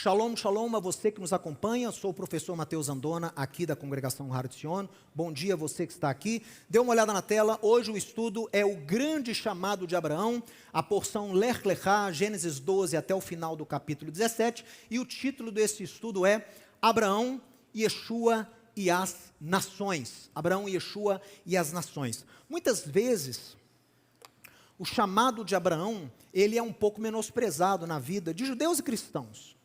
Shalom, shalom a você que nos acompanha. Sou o professor Mateus Andona, aqui da congregação Har Etzion. Bom dia a você que está aqui. Dê uma olhada na tela. Hoje o estudo é o grande chamado de Abraão, a porção Lech Lechá, Gênesis 12 até o final do capítulo 17. E o título desse estudo é Abraão, Yeshua e as Nações. Abraão, Yeshua e as Nações. Muitas vezes, o chamado de Abraão, ele é um pouco menosprezado na vida de judeus e cristãos.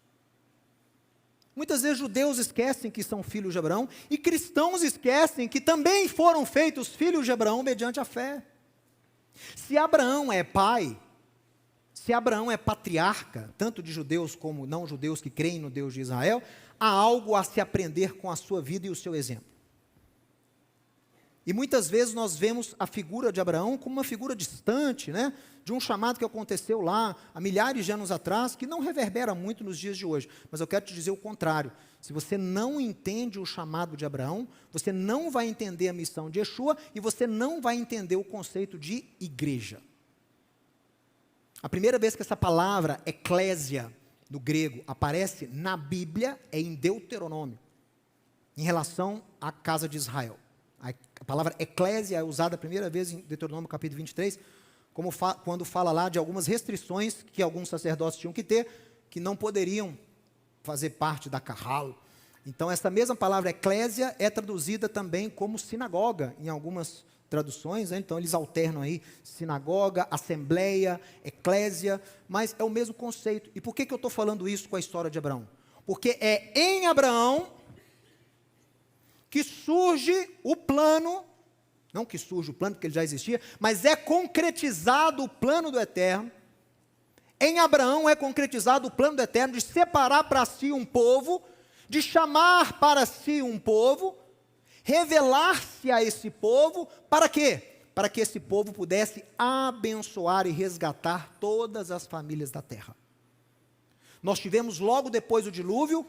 Muitas vezes judeus esquecem que são filhos de Abraão e cristãos esquecem que também foram feitos filhos de Abraão mediante a fé. Se Abraão é pai, se Abraão é patriarca, tanto de judeus como não judeus que creem no Deus de Israel, há algo a se aprender com a sua vida e o seu exemplo. E muitas vezes nós vemos a figura de Abraão como uma figura distante, né, de um chamado que aconteceu lá há milhares de anos atrás, que não reverbera muito nos dias de hoje. Mas eu quero te dizer o contrário. Se você não entende o chamado de Abraão, você não vai entender a missão de Yeshua e você não vai entender o conceito de igreja. A primeira vez que essa palavra, eclésia, no grego, aparece na Bíblia é em Deuteronômio, em relação à casa de Israel. A palavra eclésia é usada a primeira vez em Deuteronômio capítulo 23, quando fala lá de algumas restrições que alguns sacerdotes tinham que ter, que não poderiam fazer parte da Kahal. Então, essa mesma palavra eclésia é traduzida também como sinagoga, em algumas traduções, né? Então eles alternam aí sinagoga, assembleia, eclésia, mas é o mesmo conceito. E por que eu estou falando isso com a história de Abraão? Porque é em Abraão que surge o plano, não que surge o plano, porque ele já existia, mas é concretizado o plano do Eterno. Em Abraão é concretizado o plano do Eterno de separar para si um povo, de chamar para si um povo, revelar-se a esse povo, para quê? Para que esse povo pudesse abençoar e resgatar todas as famílias da terra. Nós tivemos logo depois do dilúvio,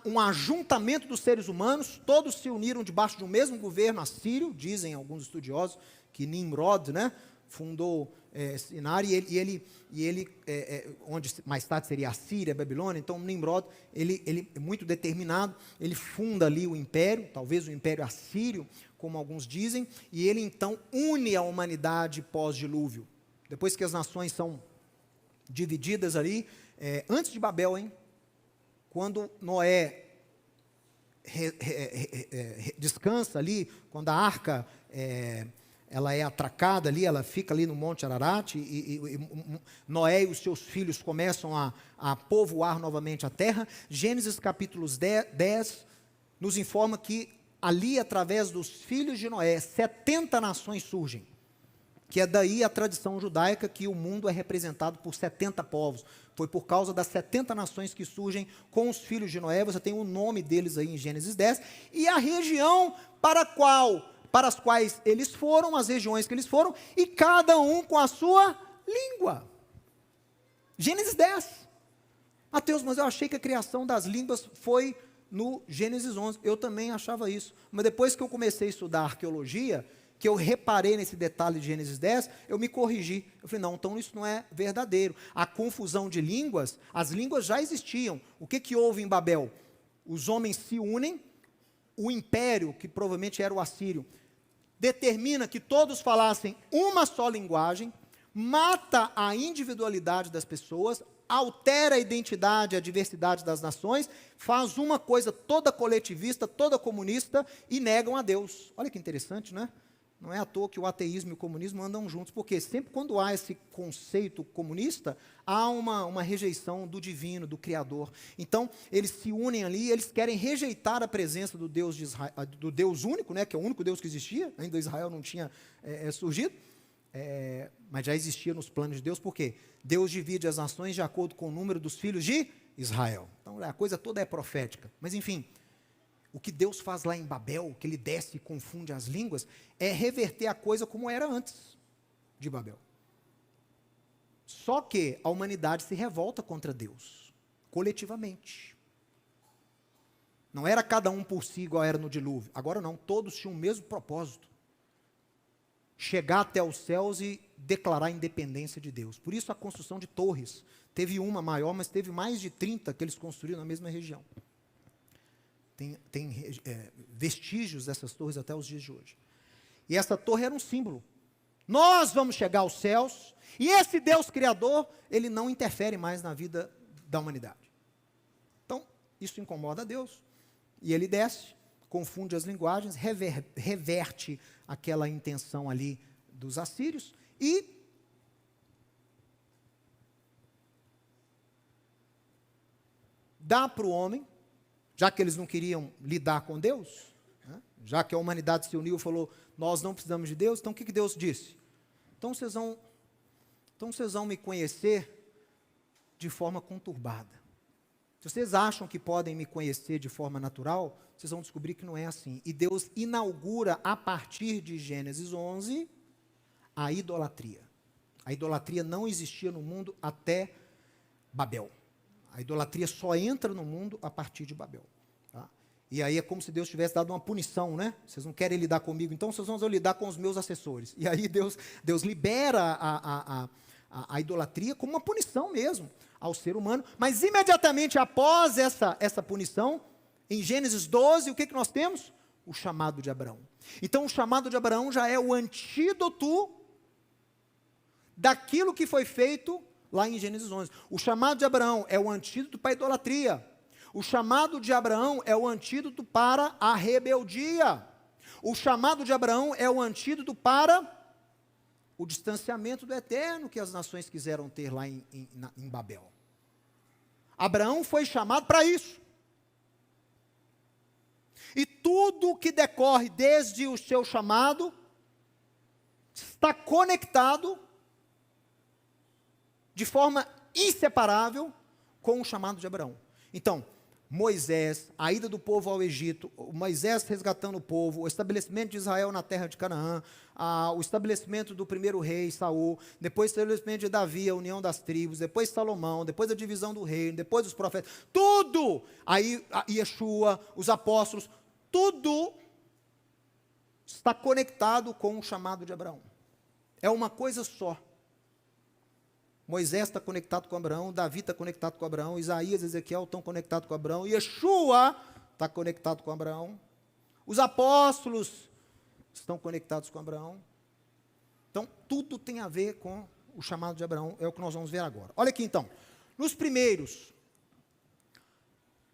um ajuntamento dos seres humanos, todos se uniram debaixo de um mesmo governo assírio, dizem alguns estudiosos, que Nimrod, né, fundou Sinar, e ele onde mais tarde seria a Síria, a Babilônia. Então Nimrod, ele é muito determinado, ele funda ali o império, talvez o império assírio, como alguns dizem, e ele então une a humanidade pós-dilúvio. Depois que as nações são divididas ali, antes de Babel, quando Noé descansa ali, quando a arca ela é atracada ali, ela fica ali no Monte Ararat, e Noé e os seus filhos começam a povoar novamente a terra. Gênesis capítulo 10 nos informa que ali, através dos filhos de Noé, 70 nações surgem. Que é daí a tradição judaica que o mundo é representado por 70 povos. Foi por causa das 70 nações que surgem com os filhos de Noé. Você tem o nome deles aí em Gênesis 10. E a região para as quais eles foram, as regiões que eles foram, e cada um com a sua língua. Gênesis 10. Mateus, mas eu achei que a criação das línguas foi no Gênesis 11. Eu também achava isso. Mas depois que eu comecei a estudar arqueologia, que eu reparei nesse detalhe de Gênesis 10, eu me corrigi. Eu falei, não, então isso não é verdadeiro. A confusão de línguas, as línguas já existiam. O que houve em Babel? Os homens se unem, o império, que provavelmente era o assírio, determina que todos falassem uma só linguagem, mata a individualidade das pessoas, altera a identidade, a diversidade das nações, faz uma coisa toda coletivista, toda comunista, e negam a Deus. Olha que interessante, né? Não é à toa que o ateísmo e o comunismo andam juntos, porque sempre quando há esse conceito comunista, há uma rejeição do divino, do Criador. Então, eles se unem ali, eles querem rejeitar a presença do Deus, do Deus único, né, que é o único Deus que existia, ainda Israel não tinha surgido, mas já existia nos planos de Deus, por quê? Deus divide as nações de acordo com o número dos filhos de Israel. Então, a coisa toda é profética. Mas, enfim, o que Deus faz lá em Babel, que ele desce e confunde as línguas, é reverter a coisa como era antes de Babel. Só que a humanidade se revolta contra Deus, coletivamente. Não era cada um por si igual era no dilúvio. Agora não, todos tinham o mesmo propósito. Chegar até os céus e declarar a independência de Deus. Por isso a construção de torres. Teve uma maior, mas teve mais de 30 que eles construíram na mesma região. Tem vestígios dessas torres até os dias de hoje. E essa torre era um símbolo. Nós vamos chegar aos céus, e esse Deus Criador, ele não interfere mais na vida da humanidade. Então, isso incomoda a Deus. E ele desce, confunde as linguagens, reverte aquela intenção ali dos assírios, e dá para o homem, já que eles não queriam lidar com Deus, né? Já que a humanidade se uniu e falou, nós não precisamos de Deus, então o que Deus disse? Então vocês vão me conhecer de forma conturbada. Se vocês acham que podem me conhecer de forma natural, vocês vão descobrir que não é assim. E Deus inaugura, a partir de Gênesis 11, a idolatria. A idolatria não existia no mundo até Babel. A idolatria só entra no mundo a partir de Babel. Tá? E aí é como se Deus tivesse dado uma punição, né? Vocês não querem lidar comigo, então vocês vão lidar com os meus assessores. E aí Deus libera a idolatria como uma punição mesmo ao ser humano. Mas imediatamente após essa punição, em Gênesis 12, o que nós temos? O chamado de Abraão. Então o chamado de Abraão já é o antídoto daquilo que foi feito lá em Gênesis 11. O chamado de Abraão é o antídoto para a idolatria. O chamado de Abraão é o antídoto para a rebeldia. O chamado de Abraão é o antídoto para o distanciamento do eterno que as nações quiseram ter lá em Babel. Abraão foi chamado para isso. E tudo que decorre desde o seu chamado está conectado de forma inseparável com o chamado de Abraão. Então, Moisés, a ida do povo ao Egito, Moisés resgatando o povo, o estabelecimento de Israel na terra de Canaã, o estabelecimento do primeiro rei, Saul, depois o estabelecimento de Davi, a união das tribos, depois Salomão, depois a divisão do reino, depois os profetas, tudo, aí Yeshua, os apóstolos, tudo está conectado com o chamado de Abraão. É uma coisa só. Moisés está conectado com Abraão, Davi está conectado com Abraão, Isaías e Ezequiel estão conectados com Abraão, Yeshua está conectado com Abraão, os apóstolos estão conectados com Abraão. Então, tudo tem a ver com o chamado de Abraão, é o que nós vamos ver agora. Olha aqui então, nos primeiros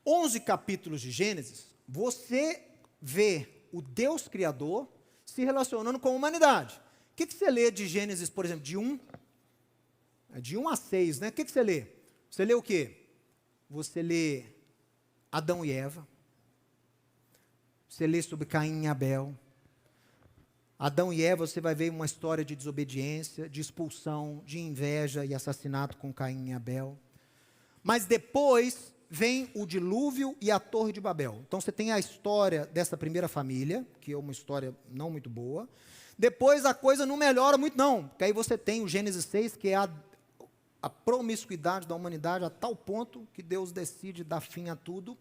11 capítulos de Gênesis, você vê o Deus Criador se relacionando com a humanidade. O que você lê de Gênesis, por exemplo, de 1 a 6, né? O que você lê? Você lê o quê? Você lê Adão e Eva. Você lê sobre Caim e Abel. Adão e Eva, você vai ver uma história de desobediência, de expulsão, de inveja e assassinato com Caim e Abel. Mas depois vem o dilúvio e a Torre de Babel. Então você tem a história dessa primeira família, que é uma história não muito boa. Depois a coisa não melhora muito não, porque aí você tem o Gênesis 6, que é a promiscuidade da humanidade a tal ponto que Deus decide dar fim a tudo.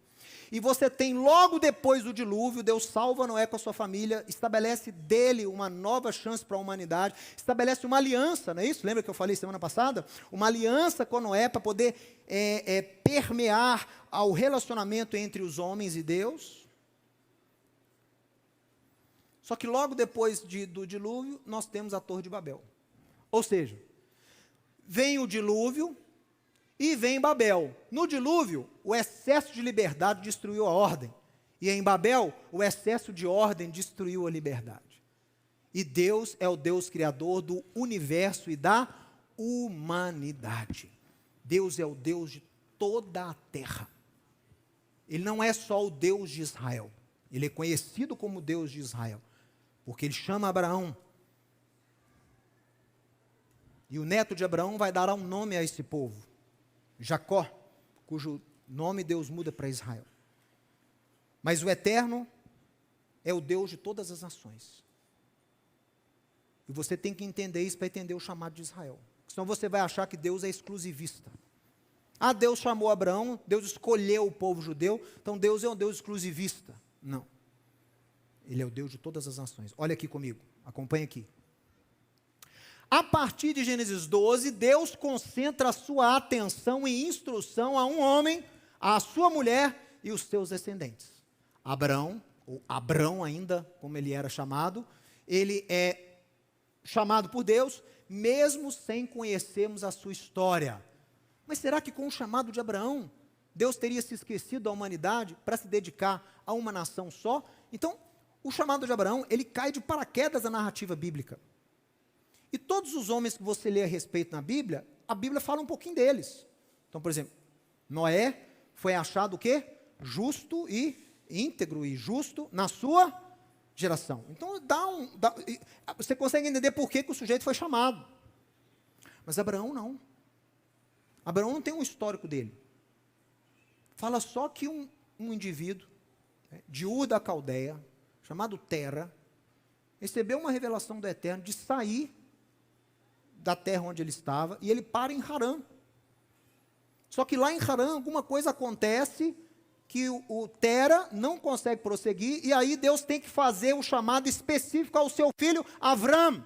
E você tem logo depois do dilúvio, Deus salva Noé com a sua família, estabelece dele uma nova chance para a humanidade, estabelece uma aliança, não é isso? Lembra que eu falei semana passada? Uma aliança com Noé para poder permear ao relacionamento entre os homens e Deus. Só que logo depois do dilúvio, nós temos a Torre de Babel. Ou seja, vem o dilúvio e vem Babel. No dilúvio, o excesso de liberdade destruiu a ordem. E em Babel, o excesso de ordem destruiu a liberdade. E Deus é o Deus criador do universo e da humanidade. Deus é o Deus de toda a terra. Ele não é só o Deus de Israel. Ele é conhecido como Deus de Israel, porque ele chama Abraão. E o neto de Abraão vai dar um nome a esse povo, Jacó, cujo nome Deus muda para Israel. Mas o Eterno é o Deus de todas as nações. E você tem que entender isso para entender o chamado de Israel. Senão você vai achar que Deus é exclusivista. Ah, Deus chamou Abraão, Deus escolheu o povo judeu, então Deus é um Deus exclusivista. Não. Ele é o Deus de todas as nações. Olha aqui comigo, acompanha aqui. A partir de Gênesis 12, Deus concentra a sua atenção e instrução a um homem, a sua mulher e os seus descendentes. Abraão, ou Abrão ainda, como ele era chamado, ele é chamado por Deus, mesmo sem conhecermos a sua história. Mas será que com o chamado de Abraão, Deus teria se esquecido da humanidade para se dedicar a uma nação só? Então, o chamado de Abraão, ele cai de paraquedas na narrativa bíblica. E todos os homens que você lê a respeito na Bíblia, a Bíblia fala um pouquinho deles. Então, por exemplo, Noé foi achado o quê? Justo e íntegro e justo na sua geração. Então, você consegue entender por que o sujeito foi chamado. Mas Abraão não. Abraão não tem um histórico dele. Fala só que um indivíduo, de Ur da Caldeia, chamado Tera, recebeu uma revelação do Eterno de sair da terra onde ele estava, e ele para em Harã. Só que lá em Harã, alguma coisa acontece que o Tera não consegue prosseguir, e aí Deus tem que fazer o chamado específico ao seu filho Avram.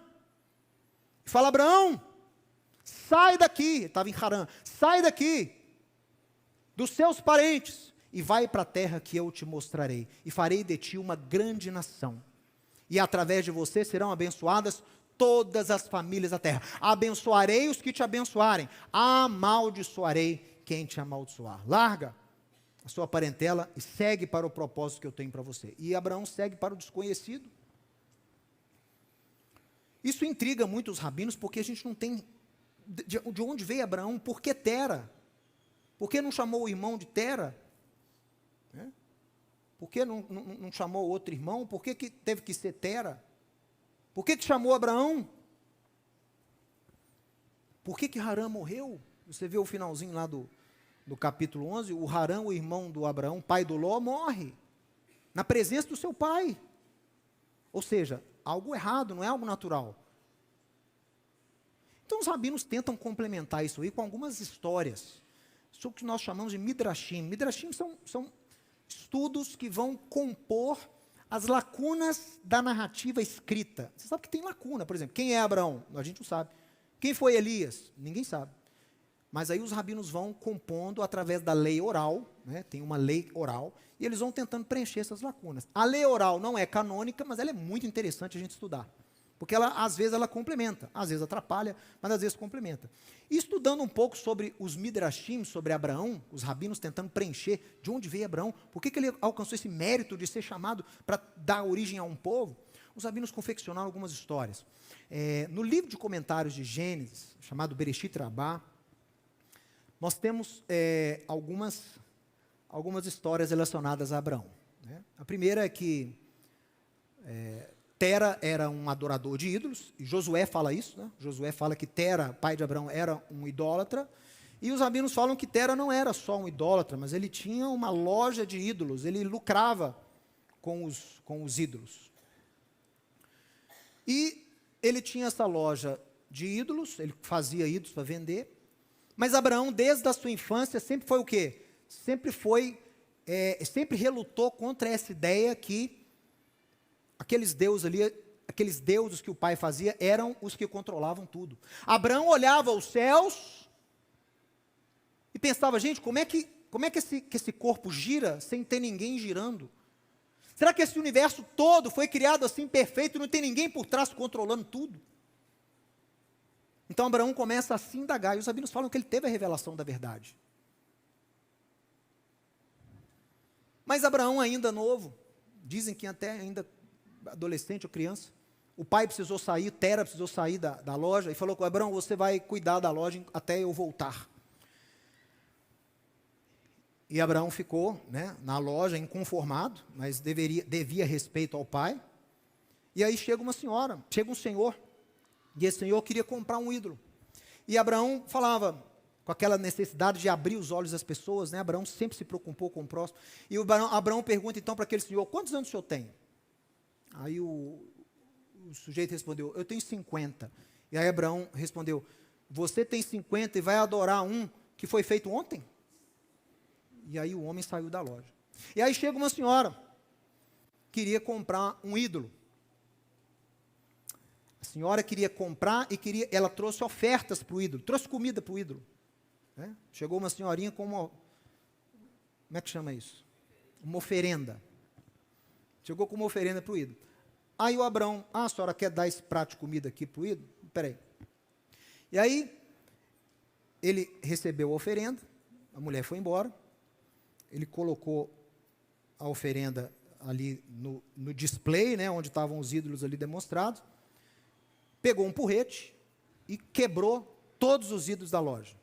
E fala: Abraão, sai daqui, estava em Harã, sai daqui, dos seus parentes, e vai para a terra que eu te mostrarei, e farei de ti uma grande nação, e através de você serão abençoadas todas as famílias da terra. Abençoarei os que te abençoarem, amaldiçoarei quem te amaldiçoar. Larga a sua parentela e segue para o propósito que eu tenho para você. E Abraão segue para o desconhecido. Isso intriga muito os rabinos, porque a gente não tem de onde veio Abraão, por que Tera? Por que não chamou o irmão de Tera? Por que não chamou outro irmão? Por que teve que ser Tera? Por que chamou Abraão? Por que Harã morreu? Você vê o finalzinho lá do capítulo 11, o Harã, o irmão do Abraão, pai do Ló, morre na presença do seu pai. Ou seja, algo errado, não é algo natural. Então os rabinos tentam complementar isso aí com algumas histórias, isso que nós chamamos de midrashim. Midrashim são estudos que vão compor as lacunas da narrativa escrita. Você sabe que tem lacuna, por exemplo, quem é Abraão? A gente não sabe. Quem foi Elias? Ninguém sabe. Mas aí os rabinos vão compondo através da lei oral, tem uma lei oral, e eles vão tentando preencher essas lacunas. A lei oral não é canônica, mas ela é muito interessante a gente estudar. Porque às vezes ela complementa, às vezes atrapalha, mas às vezes complementa. E estudando um pouco sobre os midrashim, sobre Abraão, os rabinos tentando preencher de onde veio Abraão, por que ele alcançou esse mérito de ser chamado para dar origem a um povo, os rabinos confeccionaram algumas histórias. No livro de comentários de Gênesis, chamado Bereshit Rabá, nós temos algumas histórias relacionadas a Abraão. A primeira é que Tera era um adorador de ídolos, e Josué fala isso, Josué fala que Tera, pai de Abraão, era um idólatra, e os rabinos falam que Tera não era só um idólatra, mas ele tinha uma loja de ídolos, ele lucrava com os ídolos. E ele tinha essa loja de ídolos, ele fazia ídolos para vender, mas Abraão, desde a sua infância, sempre foi o quê? Sempre relutou contra essa ideia que aqueles deuses que o pai fazia, eram os que controlavam tudo. Abraão olhava os céus e pensava: gente, como é que esse corpo gira sem ter ninguém girando? Será que esse universo todo foi criado assim perfeito e não tem ninguém por trás controlando tudo? Então Abraão começa a se indagar, e os rabinos falam que ele teve a revelação da verdade. Mas Abraão ainda novo, dizem que até ainda adolescente ou criança, o pai precisou sair, Tera precisou sair da loja, e falou com Abraão: você vai cuidar da loja até eu voltar. E Abraão ficou na loja, inconformado, mas devia respeito ao pai. E aí chega um senhor, e esse senhor queria comprar um ídolo. E Abraão falava, com aquela necessidade de abrir os olhos das pessoas, Abraão sempre se preocupou com o próximo. E Abraão pergunta então para aquele senhor: quantos anos o senhor tem? Aí o sujeito respondeu: eu tenho 50. E aí Abraão respondeu: você tem 50 e vai adorar um que foi feito ontem? E aí o homem saiu da loja. E aí chega uma senhora, queria comprar um ídolo. senhora queria comprar e ela trouxe ofertas para o ídolo, trouxe comida para o ídolo. Né? Chegou uma senhorinha com uma, como é que chama isso? Uma oferenda. Chegou com uma oferenda para o ídolo. Aí o Abraão, a senhora quer dar esse prato de comida aqui para o ídolo? Peraí. E aí, ele recebeu a oferenda, a mulher foi embora, ele colocou a oferenda ali no display, né, onde estavam os ídolos ali demonstrados, pegou um porrete e quebrou todos os ídolos da loja.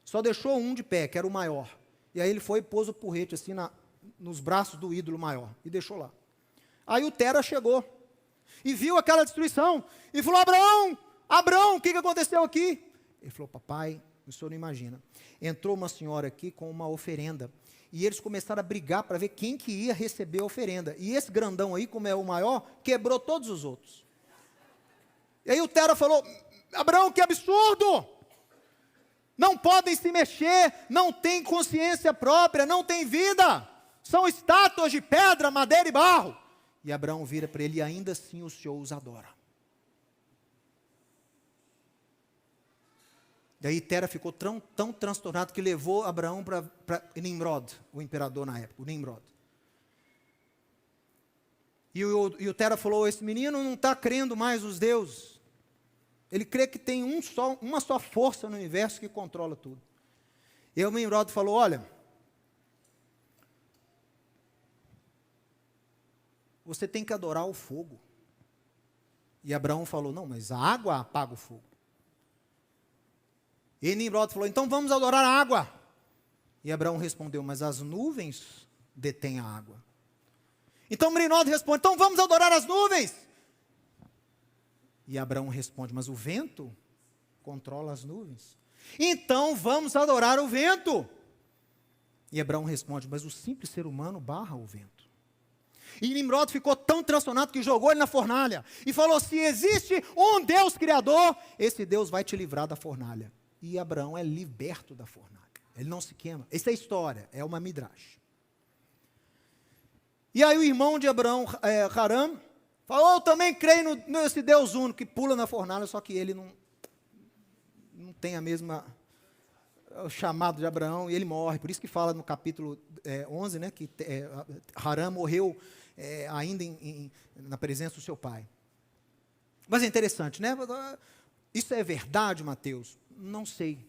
Só deixou um de pé, que era o maior. E aí ele foi e pôs o porrete assim nos braços do ídolo maior e deixou lá. Aí o Tera chegou e viu aquela destruição e falou: Abraão, o que aconteceu aqui? Ele falou: papai, o senhor não imagina. Entrou uma senhora aqui com uma oferenda e eles começaram a brigar para ver quem que ia receber a oferenda. E esse grandão aí, como é o maior, quebrou todos os outros. E aí o Tera falou: Abraão, que absurdo! Não podem se mexer, não têm consciência própria, não têm vida. São estátuas de pedra, madeira e barro. E Abraão vira para ele: e ainda assim o Senhor os adora. Daí Tera ficou tão transtornado que levou Abraão para Nimrod, o imperador na época, o Nimrod. E o Tera falou: esse menino não está crendo mais nos deuses. Ele crê que tem uma só força no universo que controla tudo. E o Nimrod falou: olha, você tem que adorar o fogo. E Abraão falou: não, mas a água apaga o fogo. E Nimrod falou: então vamos adorar a água. E Abraão respondeu: mas as nuvens detêm a água. Então Nimrod responde: então vamos adorar as nuvens. E Abraão responde: mas o vento controla as nuvens. Então vamos adorar o vento. E Abraão responde: mas o simples ser humano barra o vento. E Nimrod ficou tão transtornado que jogou ele na fornalha. E falou: se existe um Deus criador, esse Deus vai te livrar da fornalha. E Abraão é liberto da fornalha. Ele não se queima. Essa é a história, é uma midrash. E aí o irmão de Abraão, Haram, falou: eu também creio nesse Deus único que pula na fornalha, só que ele não tem a mesma o chamado de Abraão, e ele morre. Por isso que fala no capítulo 11, né, que Haram morreu ainda na presença do seu pai. Mas é interessante, né? Isso é verdade, Mateus? Não sei.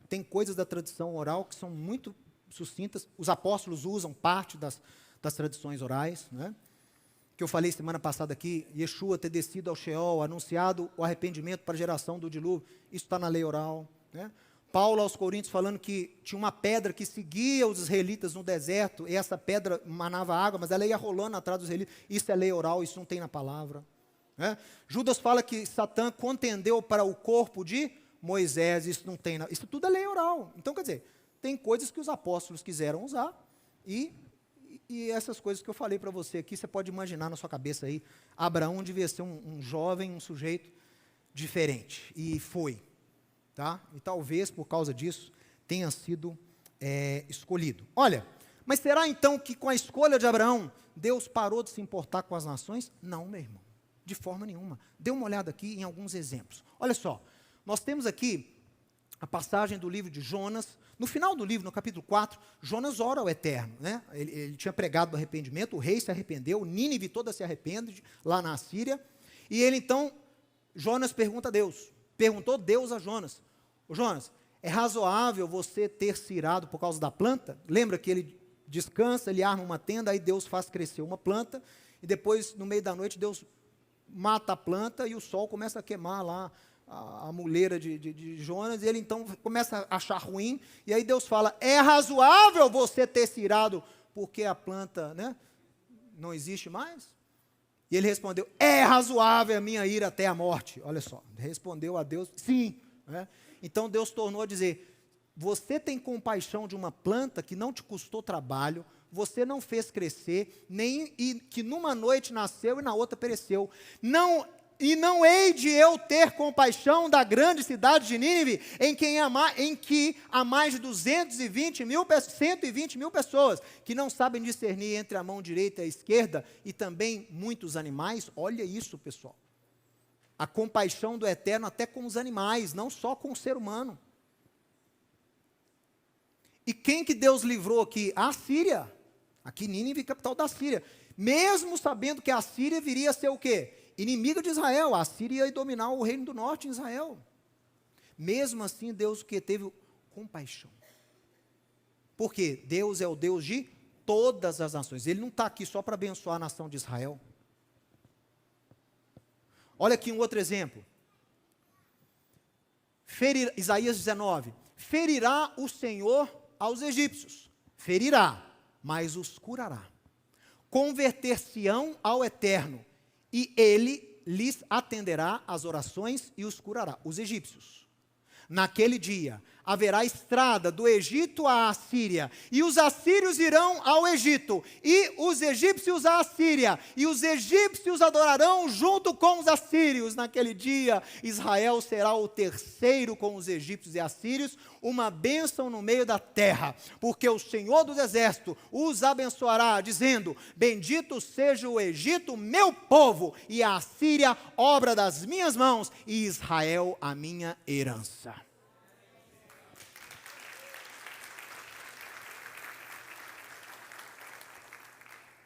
Tem coisas da tradição oral que são muito sucintas. Os apóstolos usam parte das tradições orais, né? Que eu falei semana passada aqui, Yeshua ter descido ao Sheol, anunciado o arrependimento para a geração do dilúvio, isso está na lei oral, né? Paulo aos Coríntios falando que tinha uma pedra que seguia os israelitas no deserto, e essa pedra manava água, mas ela ia rolando atrás dos israelitas, isso é lei oral, isso não tem na palavra, né? Judas fala que Satã contendeu para o corpo de Moisés, isso não tem, isso tudo é lei oral. Então, quer dizer, tem coisas que os apóstolos quiseram usar, e essas coisas que eu falei para você aqui, você pode imaginar na sua cabeça aí, Abraão devia ser um jovem, um sujeito diferente, e foi, tá? E talvez por causa disso tenha sido escolhido. Olha, mas será então que com a escolha de Abraão, Deus parou de se importar com as nações? Não, meu irmão, de forma nenhuma. Dê uma olhada aqui em alguns exemplos. Olha só, nós temos aqui a passagem do livro de Jonas. No final do livro, no capítulo 4, Jonas ora ao Eterno, né? Ele tinha pregado o arrependimento, o rei se arrependeu, Nínive toda se arrepende, lá na Assíria, e ele então, Jonas perguntou Deus a Jonas: ô Jonas, é razoável você ter se irado por causa da planta? Lembra que ele descansa, ele arma uma tenda, aí Deus faz crescer uma planta, e depois, no meio da noite, Deus mata a planta, e o sol começa a queimar lá a muleira de Jonas, e ele então começa a achar ruim, e aí Deus fala: é razoável você ter se irado porque a planta, né, não existe mais? E ele respondeu: é razoável a minha ira até a morte. Olha só, respondeu a Deus: sim, né? Então Deus tornou a dizer: você tem compaixão de uma planta que não te custou trabalho, você não fez crescer, e que numa noite nasceu e na outra pereceu. E não hei de eu ter compaixão da grande cidade de Nínive, em que há mais de 120 mil pessoas, que não sabem discernir entre a mão direita e a esquerda, e também muitos animais. Olha isso, pessoal. a compaixão do Eterno até com os animais, não só com o ser humano. E quem que Deus livrou aqui? A Síria. Aqui Nínive, capital da Síria. Mesmo sabendo que a Síria viria a ser o quê? Inimiga de Israel. A Síria ia dominar o reino do norte em Israel. Mesmo assim, Deus que teve compaixão. Por quê? Deus é o Deus de todas as nações. Ele não está aqui só para abençoar a nação de Israel. Olha aqui um outro exemplo. Isaías 19. Ferirá o Senhor aos egípcios. Ferirá, mas os curará. Converter-se-ão ao Eterno, e ele lhes atenderá as orações e os curará. Os egípcios. Naquele dia, haverá estrada do Egito à Assíria, e os assírios irão ao Egito, e os egípcios à Assíria, e os egípcios adorarão junto com os assírios. Naquele dia, Israel será o terceiro com os egípcios e assírios, uma bênção no meio da terra, porque o Senhor dos Exércitos os abençoará, dizendo: bendito seja o Egito, meu povo, e a Assíria, obra das minhas mãos, e Israel, a minha herança.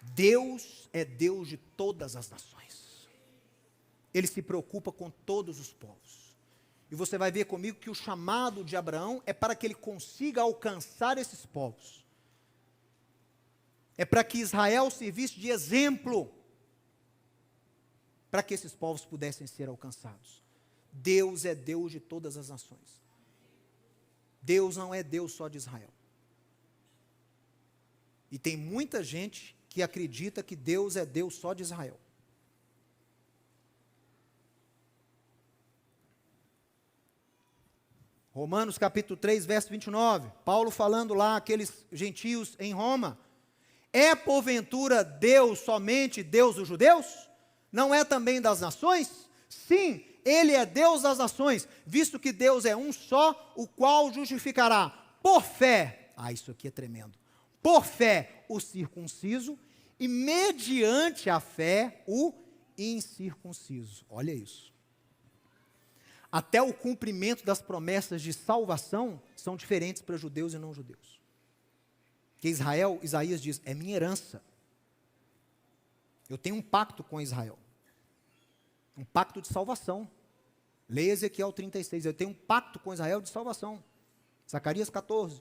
Deus é Deus de todas as nações. Ele se preocupa com todos os povos. E você vai ver comigo que o chamado de Abraão é para que ele consiga alcançar esses povos. É para que Israel servisse de exemplo, para que esses povos pudessem ser alcançados. Deus é Deus de todas as nações. Deus não é Deus só de Israel. E tem muita gente que acredita que Deus é Deus só de Israel. Romanos capítulo 3, verso 29, Paulo falando lá aqueles gentios em Roma: é porventura Deus somente Deus dos judeus? Não é também das nações? Sim, ele é Deus das nações, visto que Deus é um só, o qual justificará por fé. Isso aqui é tremendo. Por fé o circunciso, e mediante a fé o incircunciso. Olha isso. Até o cumprimento das promessas de salvação são diferentes para judeus e não judeus. Que Israel, Isaías diz, é minha herança. Eu tenho um pacto com Israel. Um pacto de salvação. Leia Ezequiel 36. Eu tenho um pacto com Israel de salvação. Zacarias 14.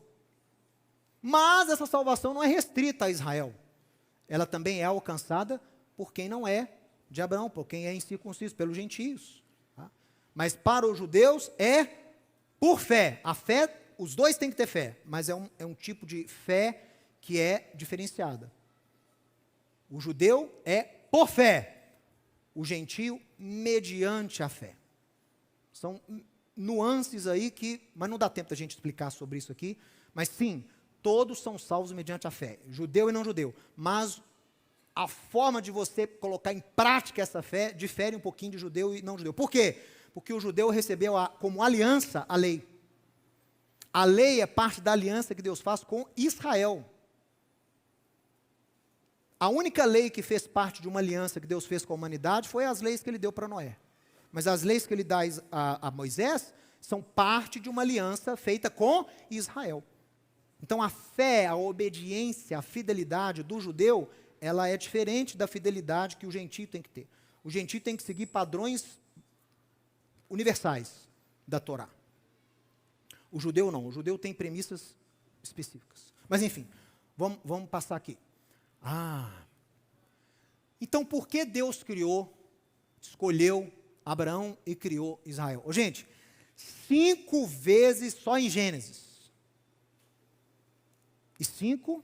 Mas essa salvação não é restrita a Israel. Ela também é alcançada por quem não é de Abraão, por quem é incircunciso, pelos gentios. Tá? Mas para os judeus é por fé. A fé, os dois têm que ter fé, mas é um tipo de fé que é diferenciada. O judeu é por fé, o gentio mediante a fé. São nuances aí mas não dá tempo da gente explicar sobre isso aqui, mas sim, todos são salvos mediante a fé, judeu e não judeu, mas a forma de você colocar em prática essa fé difere um pouquinho de judeu e não judeu. Por quê? Porque o judeu recebeu como aliança a lei. A lei é parte da aliança que Deus faz com Israel. A única lei que fez parte de uma aliança que Deus fez com a humanidade foi as leis que ele deu para Noé. Mas as leis que ele dá a Moisés são parte de uma aliança feita com Israel. Então a fé, a obediência, a fidelidade do judeu, ela é diferente da fidelidade que o gentio tem que ter. O gentio tem que seguir padrões universais da Torá. O judeu não, o judeu tem premissas específicas. Mas enfim, vamos passar aqui. Então por que Deus escolheu Abraão e criou Israel? Gente, 5 vezes só em Gênesis. E 5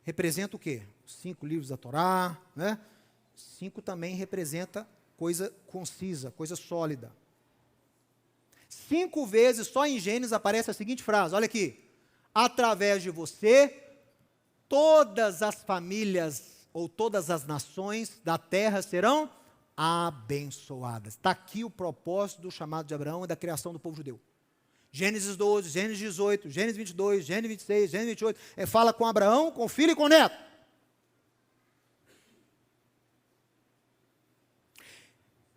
representa o quê? 5 livros da Torá, né? 5 também representa coisa concisa, coisa sólida. 5 vezes só em Gênesis aparece a seguinte frase, olha aqui: através de você, todas as famílias ou todas as nações da terra serão abençoadas. Está aqui o propósito do chamado de Abraão e da criação do povo judeu. Gênesis 12, Gênesis 18, Gênesis 22, Gênesis 26, Gênesis 28, fala com Abraão, com o filho e com o neto.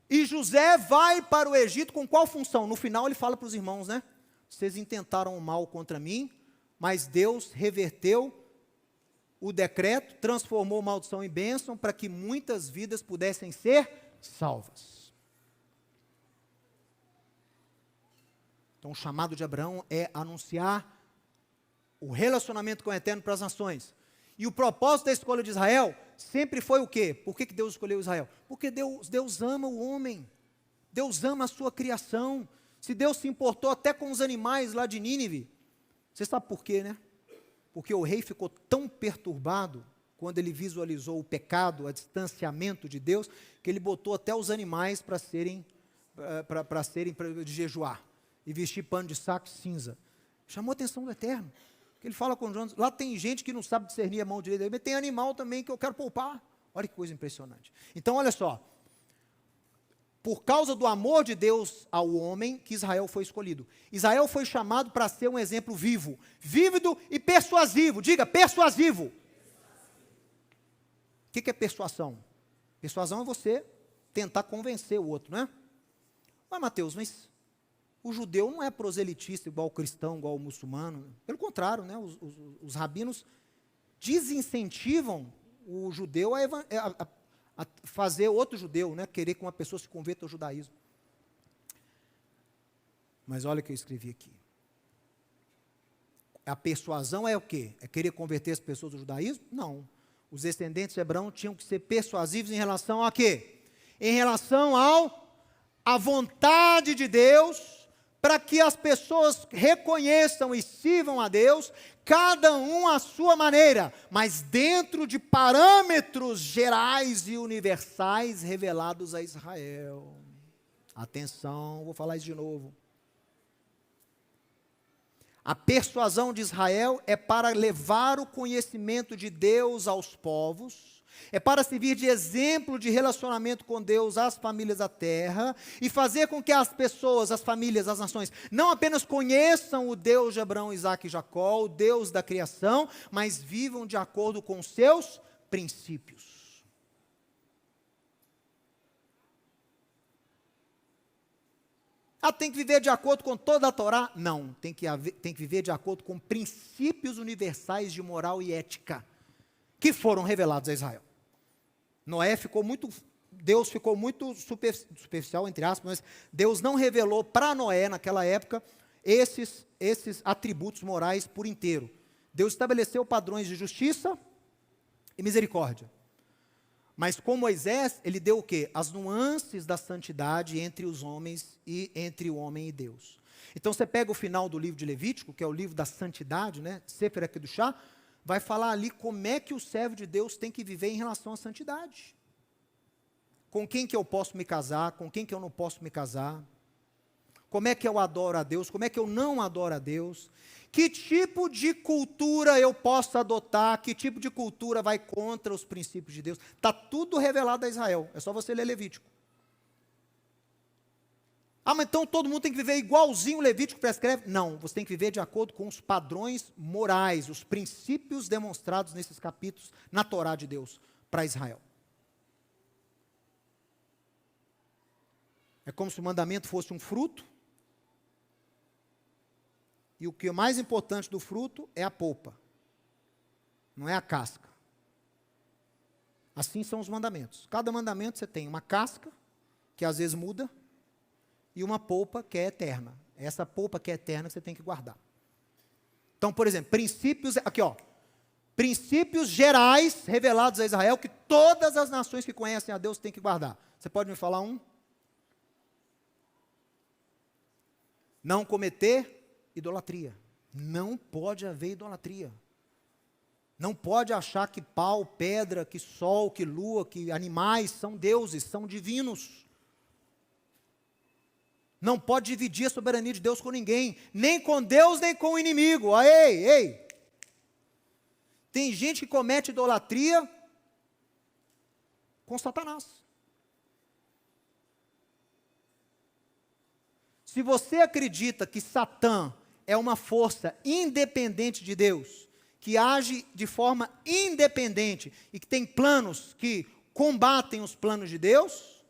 E José vai para o Egito com qual função? No final ele fala para os irmãos, né? Vocês intentaram o mal contra mim, mas Deus reverteu o decreto, transformou maldição em bênção, para que muitas vidas pudessem ser salvas. Então o chamado de Abraão é anunciar o relacionamento com o Eterno para as nações. E o propósito da escolha de Israel sempre foi o quê? Por que Deus escolheu Israel? Porque Deus ama o homem. Deus ama a sua criação. Se Deus se importou até com os animais lá de Nínive, você sabe por quê, né? Porque o rei ficou tão perturbado quando ele visualizou o pecado, o distanciamento de Deus, que ele botou até os animais para de jejuar e vestir pano de saco cinza. Chamou a atenção do Eterno. Ele fala com Jonas, lá tem gente que não sabe discernir a mão direita, mas tem animal também que eu quero poupar. Olha que coisa impressionante. Então, olha só, por causa do amor de Deus ao homem, que Israel foi escolhido. Israel foi chamado para ser um exemplo vivo, vívido e persuasivo. Diga, persuasivo. O que é persuasão? Persuasão é você tentar convencer o outro, não é? Mas, Mateus, mas o judeu não é proselitista igual o cristão, igual o muçulmano. Pelo contrário, né? Os rabinos desincentivam o judeu a fazer outro judeu, né? Querer que uma pessoa se converta ao judaísmo. Mas olha o que eu escrevi aqui. A persuasão é o quê? É querer converter as pessoas ao judaísmo? Não. Os descendentes de Abraão tinham que ser persuasivos em relação a quê? Em relação à vontade de Deus, para que as pessoas reconheçam e sirvam a Deus, cada um à sua maneira, mas dentro de parâmetros gerais e universais revelados a Israel. Atenção, vou falar isso de novo. A persuasão de Israel é para levar o conhecimento de Deus aos povos, é para servir de exemplo de relacionamento com Deus às famílias da terra e fazer com que as pessoas, as famílias, as nações, não apenas conheçam o Deus de Abraão, Isaque e Jacó, o Deus da criação, mas vivam de acordo com seus princípios. Tem que viver de acordo com toda a Torá? Não, tem que viver de acordo com princípios universais de moral e ética, que foram revelados a Israel. Deus ficou muito superficial, entre aspas, mas Deus não revelou para Noé, naquela época, esses atributos morais por inteiro. Deus estabeleceu padrões de justiça e misericórdia. Mas com Moisés, ele deu o quê? As nuances da santidade entre os homens e entre o homem e Deus. Então você pega o final do livro de Levítico, que é o livro da santidade, né? Sefer HaKadoshá, vai falar ali como é que o servo de Deus tem que viver em relação à santidade. Com quem que eu posso me casar, com quem que eu não posso me casar. Como é que eu adoro a Deus, como é que eu não adoro a Deus. Que tipo de cultura eu posso adotar, que tipo de cultura vai contra os princípios de Deus. Está tudo revelado a Israel, é só você ler Levítico. Mas então todo mundo tem que viver igualzinho o Levítico prescreve? Não, você tem que viver de acordo com os padrões morais, os princípios demonstrados nesses capítulos na Torá de Deus para Israel. É como se o mandamento fosse um fruto, e o que é mais importante do fruto é a polpa, não é a casca. Assim são os mandamentos. Cada mandamento você tem uma casca, que às vezes muda, e uma polpa que é eterna. É essa polpa que é eterna que você tem que guardar. Então, por exemplo, princípios gerais revelados a Israel que todas as nações que conhecem a Deus têm que guardar. Você pode me falar um? Não cometer idolatria. Não pode haver idolatria. Não pode achar que pau, pedra, que sol, que lua, que animais são deuses, são divinos. Não pode dividir a soberania de Deus com ninguém, nem com Deus, nem com o inimigo. Ei! Tem gente que comete idolatria com Satanás. Se você acredita que Satã é uma força independente de Deus, que age de forma independente e que tem planos que combatem os planos de Deus,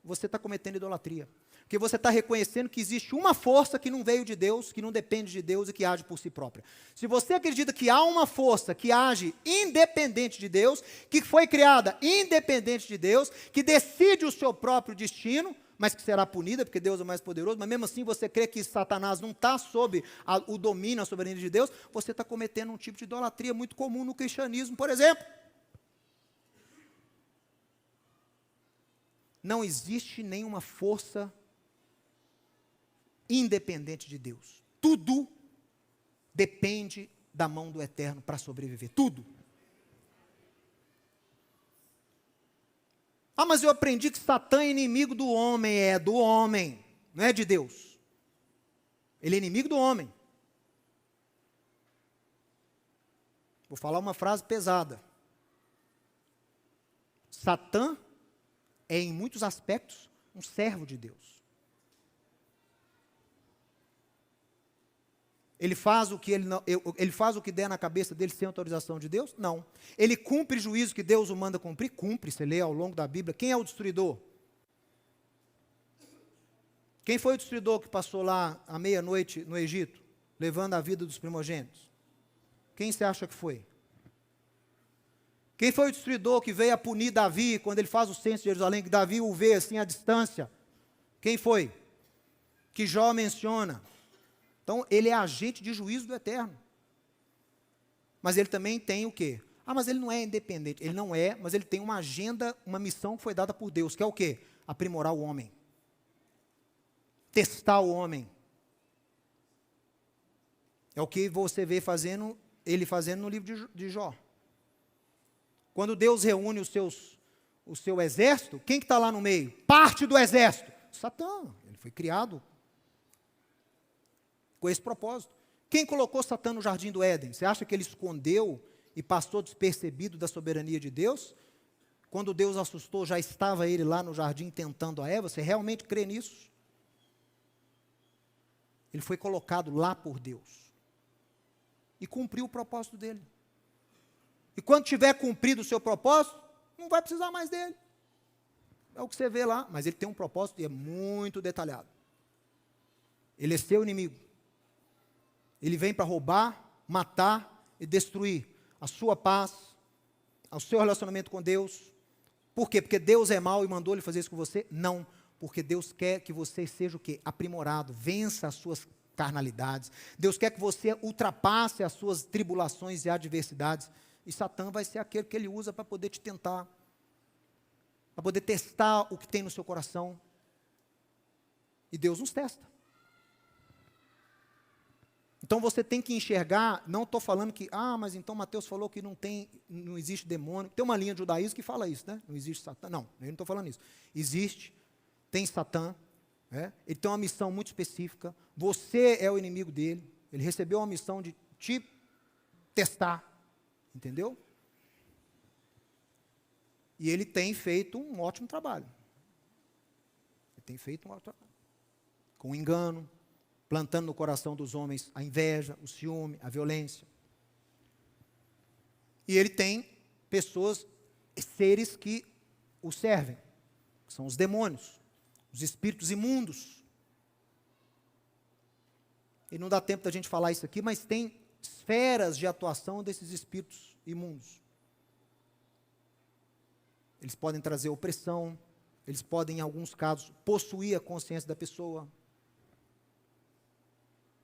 você está cometendo idolatria. Porque você está reconhecendo que existe uma força que não veio de Deus, que não depende de Deus e que age por si própria. Se você acredita que há uma força que age independente de Deus, que foi criada independente de Deus, que decide o seu próprio destino, mas que será punida, porque Deus é mais poderoso, mas mesmo assim você crê que Satanás não está sob o domínio, a soberania de Deus, você está cometendo um tipo de idolatria muito comum no cristianismo, por exemplo. Não existe nenhuma força independente de Deus. Tudo depende da mão do Eterno para sobreviver. Tudo. Ah, mas eu aprendi que Satã é inimigo do homem. É do homem, não é de Deus. Ele é inimigo do homem. Vou falar uma frase pesada. Satã é, em muitos aspectos, um servo de Deus. Ele faz o que ele faz o que der na cabeça dele sem autorização de Deus? Não. Ele cumpre juízo que Deus o manda cumprir? Cumpre. Você lê ao longo da Bíblia. Quem é o destruidor? Quem foi o destruidor que passou lá à meia-noite no Egito, levando a vida dos primogênitos? Quem você acha que foi? Quem foi o destruidor que veio a punir Davi quando ele faz o censo de Jerusalém, que Davi o vê assim à distância? Quem foi? Que Jó menciona. Então, ele é agente de juízo do Eterno. Mas ele também tem o quê? Ah, mas ele não é independente. Ele não é, mas ele tem uma agenda, uma missão que foi dada por Deus, que é o quê? Aprimorar o homem. Testar o homem. É o que você vê ele fazendo no livro de Jó. Quando Deus reúne o seu exército, quem que está lá no meio? Parte do exército. Satã. Ele foi criado com esse propósito. Quem colocou Satã no jardim do Éden? Você acha que ele escondeu e passou despercebido da soberania de Deus? Quando Deus assustou, já estava ele lá no jardim tentando a Eva? Você realmente crê nisso? Ele foi colocado lá por Deus. E cumpriu o propósito dele. E quando tiver cumprido o seu propósito, não vai precisar mais dele. É o que você vê lá. Mas ele tem um propósito e é muito detalhado. Ele é seu inimigo. Ele vem para roubar, matar e destruir a sua paz, o seu relacionamento com Deus. Por quê? Porque Deus é mau e mandou ele fazer isso com você? Não, porque Deus quer que você seja o quê? Aprimorado, vença as suas carnalidades. Deus quer que você ultrapasse as suas tribulações e adversidades. E Satã vai ser aquele que ele usa para poder te tentar, para poder testar o que tem no seu coração. E Deus nos testa. Então você tem que enxergar, não estou falando que, mas então Mateus falou que não existe demônio. Tem uma linha de judaísmo que fala isso, né? Não existe Satã. Não, eu não estou falando isso. Existe, tem Satã, ele tem uma missão muito específica. Você é o inimigo dele. Ele recebeu uma missão de te testar, entendeu? E ele tem feito um ótimo trabalho. Ele tem feito um ótimo trabalho. Com engano, plantando no coração dos homens a inveja, o ciúme, a violência. E ele tem pessoas, seres que o servem, que são os demônios, os espíritos imundos. E não dá tempo da gente falar isso aqui, mas tem esferas de atuação desses espíritos imundos. Eles podem trazer opressão, eles podem, em alguns casos, possuir a consciência da pessoa.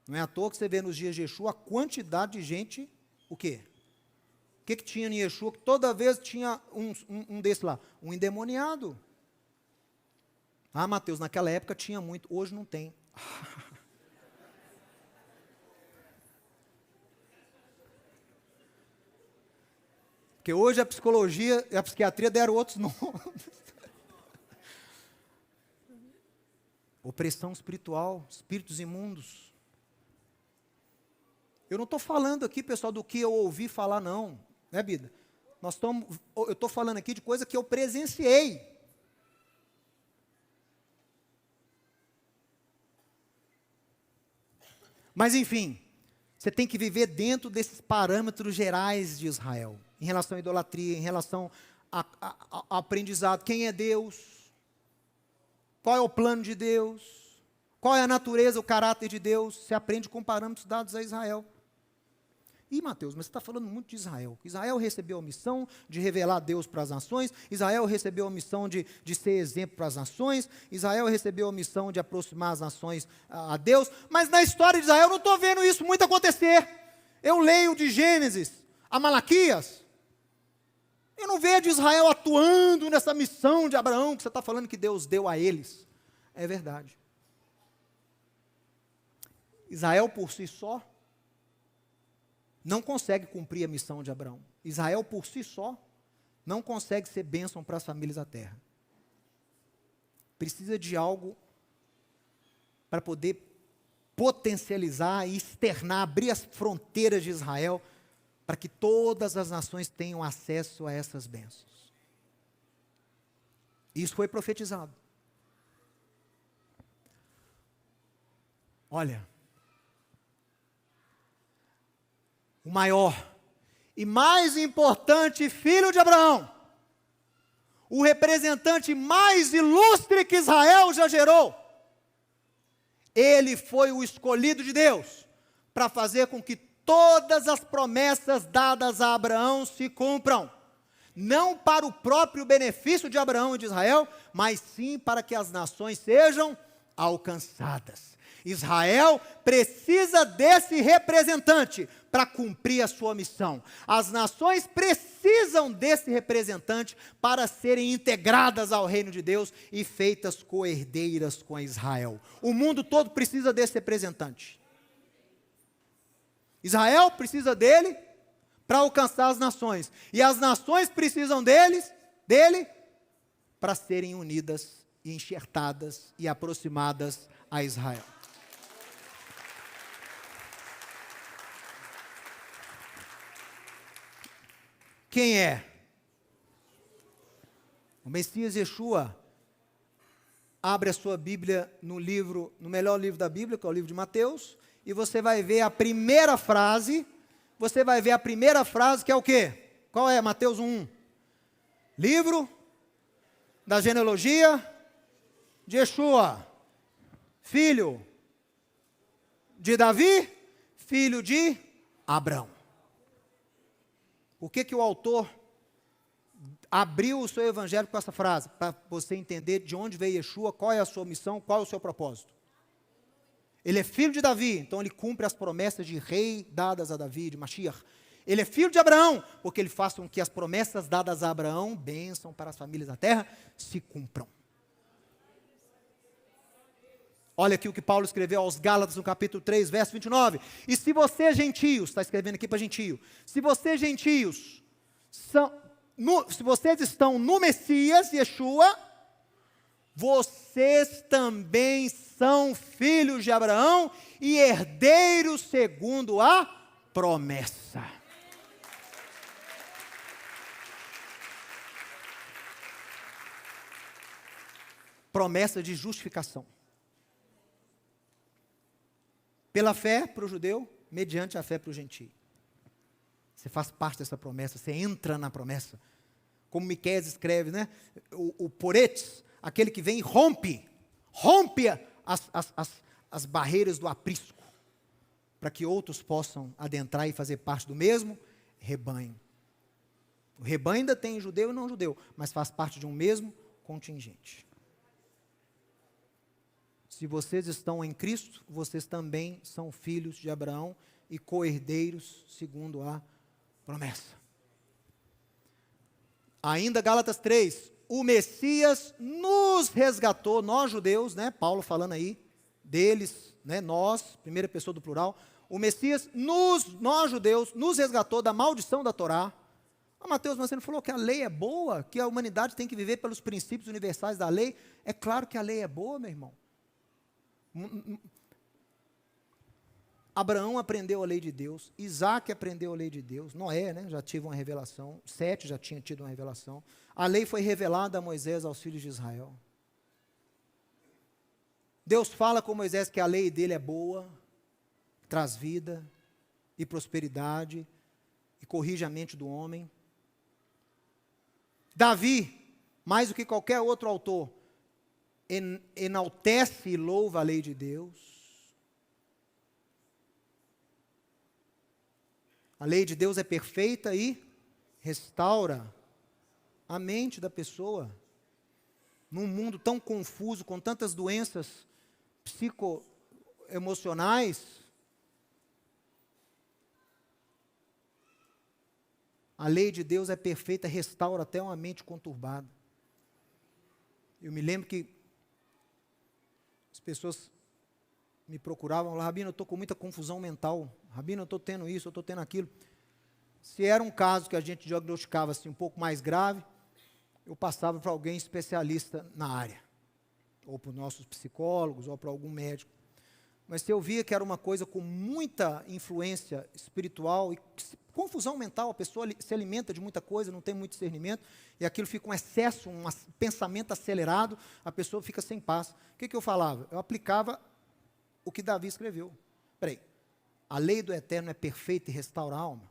Não é à toa que você vê nos dias de Yeshua a quantidade de gente, o quê? O que tinha em Yeshua? Que toda vez tinha um desse lá, um endemoniado. Mateus, naquela época tinha muito, hoje não tem. Porque hoje a psicologia e a psiquiatria deram outros nomes. Opressão espiritual, espíritos imundos. Eu não estou falando aqui, pessoal, do que eu ouvi falar, não. Né, Bida? Eu estou falando aqui de coisa que eu presenciei. Mas, enfim, você tem que viver dentro desses parâmetros gerais de Israel. Em relação à idolatria, em relação ao aprendizado. Quem é Deus? qual é o plano de Deus, qual é a natureza, o caráter de Deus, você aprende com parâmetros dados a Israel. Ih, Mateus, mas você está falando muito de Israel. Israel recebeu a missão de revelar Deus para as nações, Israel recebeu a missão de ser exemplo para as nações, Israel recebeu a missão de aproximar as nações a Deus, mas na história de Israel eu não estou vendo isso muito acontecer. Eu leio de Gênesis a Malaquias, eu não vejo Israel atuando nessa missão de Abraão, que você está falando que Deus deu a eles. É verdade. Israel por si só não consegue cumprir a missão de Abraão. Israel por si só não consegue ser bênção para as famílias da terra. Precisa de algo para poder potencializar e externar, abrir as fronteiras de Israel, para que todas as nações tenham acesso a essas bênçãos. Isso foi profetizado. Olha, o maior e mais importante filho de Abraão, o representante mais ilustre que Israel já gerou, ele foi o escolhido de Deus para fazer com que todas as promessas dadas a Abraão se cumpram, não para o próprio benefício de Abraão e de Israel, mas sim para que as nações sejam alcançadas. Israel precisa desse representante para cumprir a sua missão. As nações precisam desse representante para serem integradas ao reino de Deus e feitas co-herdeiras com Israel. O mundo todo precisa desse representante. Israel precisa dele para alcançar as nações. E as nações precisam dele para serem unidas e enxertadas e aproximadas a Israel. Quem é? O Messias Yeshua. Abre a sua Bíblia no melhor livro da Bíblia, que é o livro de Mateus, e você vai ver a primeira frase, que é o quê? Qual é? Mateus 1. Livro da genealogia de Yeshua, filho de Davi, filho de Abrão. O que o autor abriu o seu evangelho com essa frase? Para você entender de onde veio Yeshua, qual é a sua missão, qual é o seu propósito. Ele é filho de Davi, então ele cumpre as promessas de rei dadas a Davi, de Mashiach. Ele é filho de Abraão, porque ele faz com que as promessas dadas a Abraão, bênção para as famílias da terra, se cumpram. Olha aqui o que Paulo escreveu aos Gálatas no capítulo 3, verso 29. E se vocês gentios, está escrevendo aqui para gentio, se vocês gentios, se vocês estão no Messias, Yeshua, vocês também são filhos de Abraão e herdeiros segundo a promessa. Promessa de justificação. Pela fé para o judeu, mediante a fé para o gentio. Você faz parte dessa promessa, você entra na promessa. Como Miqueias escreve, né? O poretes, aquele que vem e rompe as barreiras do aprisco, para que outros possam adentrar e fazer parte do mesmo rebanho. O rebanho ainda tem judeu e não judeu, mas faz parte de um mesmo contingente. Se vocês estão em Cristo, vocês também são filhos de Abraão e co-herdeiros segundo a promessa. Ainda Gálatas 3, o Messias nos resgatou, nós judeus, né? Paulo falando aí, deles, né? Nós, primeira pessoa do plural, o Messias, nós judeus, nos resgatou da maldição da Torá. Mateus, mas você não falou que a lei é boa, que a humanidade tem que viver pelos princípios universais da lei? É claro que a lei é boa, meu irmão. Abraão aprendeu a lei de Deus, Isaac aprendeu a lei de Deus, Noé, né, já tive uma revelação, Sete já tinha tido uma revelação, a lei foi revelada a Moisés, aos filhos de Israel. Deus fala com Moisés que a lei dele é boa, traz vida e prosperidade, e corrige a mente do homem. Davi, mais do que qualquer outro autor, enaltece e louva a lei de Deus. A lei de Deus é perfeita e restaura a mente da pessoa. Num mundo tão confuso, com tantas doenças psicoemocionais, a lei de Deus é perfeita, restaura até uma mente conturbada. Eu me lembro que as pessoas me procuravam lá, Rabino, eu estou com muita confusão mental, Rabino, eu estou tendo isso, eu estou tendo aquilo. Se era um caso que a gente diagnosticava assim, um pouco mais grave, eu passava para alguém especialista na área, ou para os nossos psicólogos, ou para algum médico. Mas se eu via que era uma coisa com muita influência espiritual e confusão mental, a pessoa se alimenta de muita coisa, não tem muito discernimento, e aquilo fica um excesso, um pensamento acelerado, a pessoa fica sem paz. O que eu falava? Eu aplicava o que Davi escreveu. Peraí, a lei do Eterno é perfeita e restaura a alma?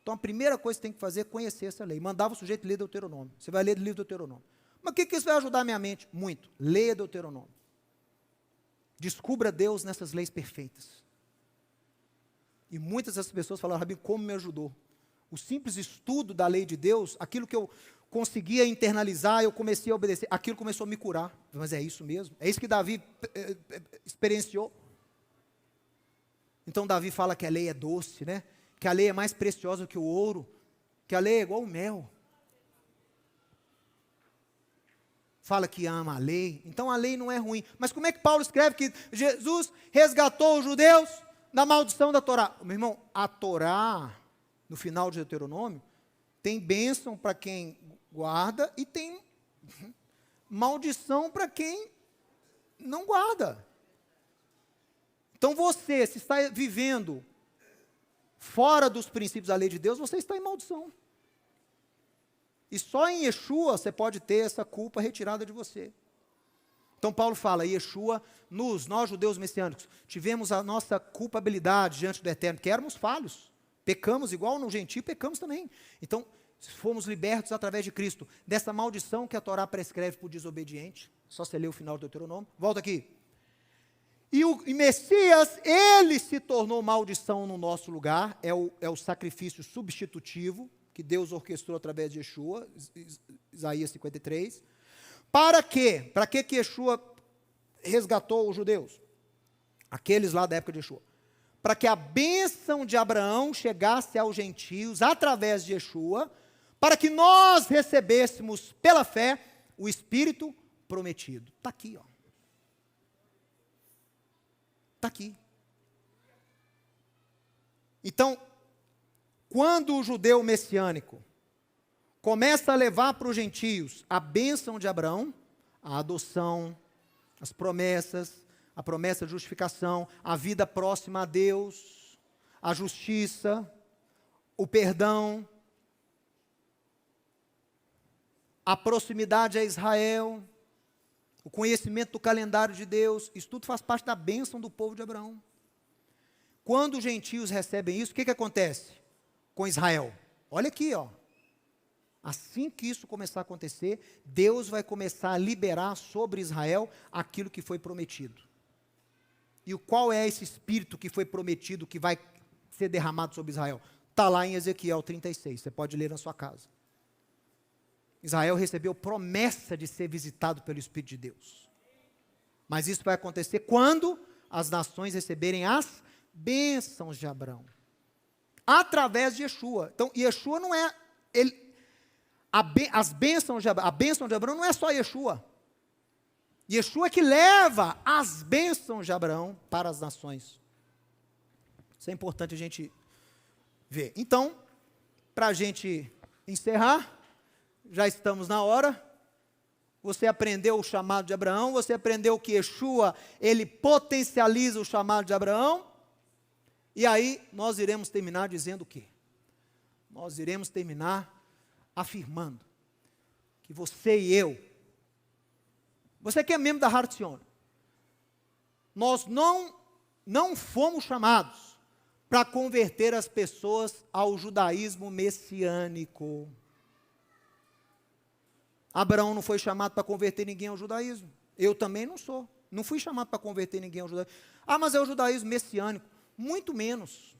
Então a primeira coisa que você tem que fazer é conhecer essa lei. Mandava o sujeito ler Deuteronômio. Você vai ler o livro do Deuteronômio. Mas o que isso vai ajudar a minha mente? Muito. Leia Deuteronômio. Descubra Deus nessas leis perfeitas. E muitas dessas pessoas falaram, Rabino, como me ajudou? O simples estudo da lei de Deus, aquilo que eu conseguia internalizar, eu comecei a obedecer, aquilo começou a me curar. Mas é isso mesmo? É isso que Davi experienciou? Então Davi fala que a lei é doce, né? Que a lei é mais preciosa que o ouro, que a lei é igual o mel. Fala que ama a lei, então a lei não é ruim. Mas como é que Paulo escreve que Jesus resgatou os judeus da maldição da Torá? Meu irmão, a Torá, no final de Deuteronômio, tem bênção para quem guarda e tem maldição para quem não guarda. Então você, se está vivendo fora dos princípios da lei de Deus, você está em maldição. E só em Yeshua você pode ter essa culpa retirada de você. Então Paulo fala, Yeshua, nós judeus messiânicos, tivemos a nossa culpabilidade diante do Eterno, que éramos falhos, pecamos igual no gentio, pecamos também. Então, fomos libertos através de Cristo, dessa maldição que a Torá prescreve para o desobediente. Só você lê o final do Deuteronômio. Volta aqui. E o Messias, ele se tornou maldição no nosso lugar, é o sacrifício substitutivo, que Deus orquestrou através de Yeshua, Isaías 53. Para quê? Para que Yeshua resgatou os judeus? Aqueles lá da época de Yeshua. Para que a bênção de Abraão chegasse aos gentios através de Yeshua, para que nós recebêssemos pela fé o Espírito prometido. Está aqui, ó. Está aqui. Então, quando o judeu messiânico começa a levar para os gentios a bênção de Abraão, a adoção, as promessas, a promessa de justificação, a vida próxima a Deus, a justiça, o perdão, a proximidade a Israel, o conhecimento do calendário de Deus, isso tudo faz parte da bênção do povo de Abraão. Quando os gentios recebem isso, o que acontece com Israel? Olha aqui, ó. Assim que isso começar a acontecer, Deus vai começar a liberar sobre Israel aquilo que foi prometido. E qual é esse espírito que foi prometido, que vai ser derramado sobre Israel? Está lá em Ezequiel 36, você pode ler na sua casa. Israel recebeu promessa de ser visitado pelo Espírito de Deus. Mas isso vai acontecer quando as nações receberem as bênçãos de Abraão. Através de Yeshua. Então, Yeshua não é... a bênção de Abraão não é só Yeshua. Yeshua é que leva as bênçãos de Abraão para as nações. Isso é importante a gente ver. Então, para a gente encerrar, já estamos na hora. Você aprendeu o chamado de Abraão, você aprendeu que Yeshua, ele potencializa o chamado de Abraão. E aí, nós iremos terminar dizendo o quê? Nós iremos terminar afirmando que você e eu, você que é membro da Hartzion, nós não fomos chamados para converter as pessoas ao judaísmo messiânico. Abraão não foi chamado para converter ninguém ao judaísmo. Eu também não sou. Não fui chamado para converter ninguém ao judaísmo. Ah, mas é o judaísmo messiânico. Muito menos.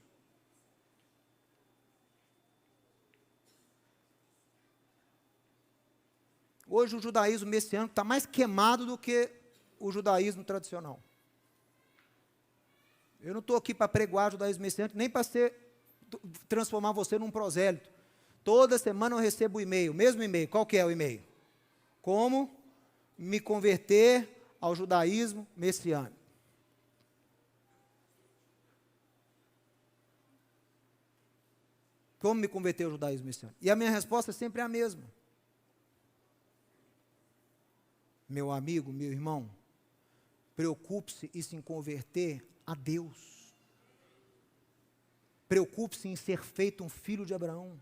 Hoje o judaísmo messiânico está mais queimado do que o judaísmo tradicional. Eu não estou aqui para pregoar judaísmo messiânico, nem para transformar você num prosélito. Toda semana eu recebo o e-mail, mesmo e-mail. Qual que é o e-mail? Como me converter ao judaísmo messiânico. Como me converter ao judaísmo messiânico? E a minha resposta é sempre a mesma. Meu amigo, meu irmão, preocupe-se em se converter a Deus. Preocupe-se em ser feito um filho de Abraão.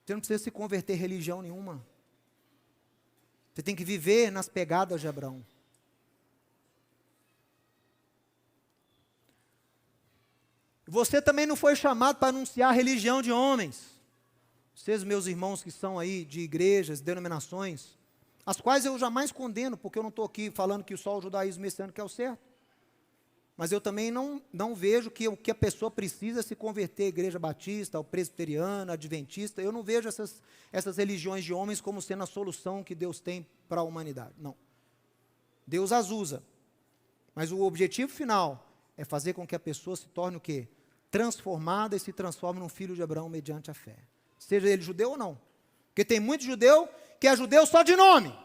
Você não precisa se converter a religião nenhuma. Você tem que viver nas pegadas de Abraão. Você também não foi chamado para anunciar a religião de homens. Vocês, meus irmãos que são aí de igrejas, denominações, as quais eu jamais condeno, porque eu não estou aqui falando que só o judaísmo messiânico é o certo. Mas eu também não vejo que o que a pessoa precisa é se converter à igreja batista, ao presbiteriano, adventista. Eu não vejo essas religiões de homens como sendo a solução que Deus tem para a humanidade. Não. Deus as usa. Mas o objetivo final é fazer com que a pessoa se torne o quê? Transformada e se transforme num filho de Abraão mediante a fé. Seja ele judeu ou não. Porque tem muito judeu que é judeu só de nome.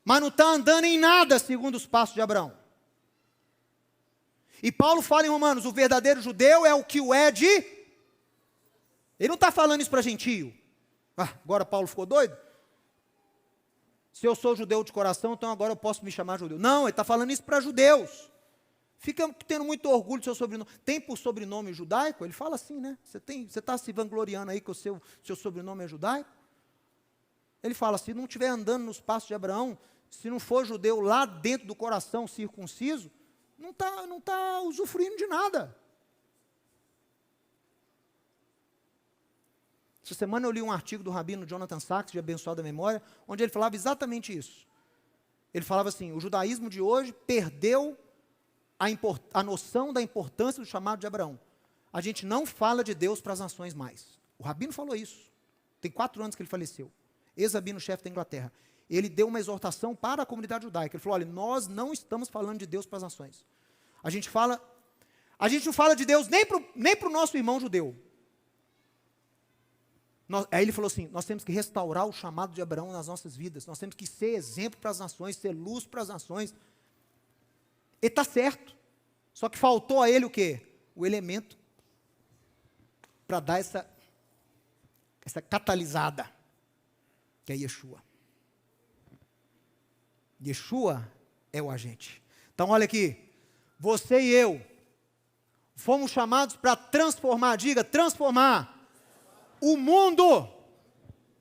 Mas não está andando em nada segundo os passos de Abraão. E Paulo fala em Romanos, o verdadeiro judeu é o que o é de... Ele não está falando isso para gentio. Agora Paulo ficou doido? Se eu sou judeu de coração, então agora eu posso me chamar judeu. Não, ele está falando isso para judeus. Fica tendo muito orgulho do seu sobrenome. Tem por sobrenome judaico? Ele fala assim, né? Você está se vangloriando aí que o seu sobrenome é judaico? Ele fala, se não estiver andando nos passos de Abraão, se não for judeu lá dentro do coração circunciso, não está usufruindo de nada. Essa semana eu li um artigo do rabino Jonathan Sacks, de Abençoada Memória, onde ele falava exatamente isso. Ele falava assim, o judaísmo de hoje perdeu a noção da importância do chamado de Abraão. A gente não fala de Deus para as nações mais. O rabino falou isso. Tem 4 anos que ele faleceu. Ex-rabino-chefe da Inglaterra. Ele deu uma exortação para a comunidade judaica. Ele falou, olha, nós não estamos falando de Deus para as nações. A gente não fala de Deus nem para o nosso irmão judeu. Aí ele falou assim, nós temos que restaurar o chamado de Abraão nas nossas vidas. Nós temos que ser exemplo para as nações, ser luz para as nações. Ele está certo. Só que faltou a ele o quê? O elemento para dar essa catalisada, que é Yeshua. Yeshua é o agente. Então olha aqui, você e eu fomos chamados para transformar, diga, transformar o mundo,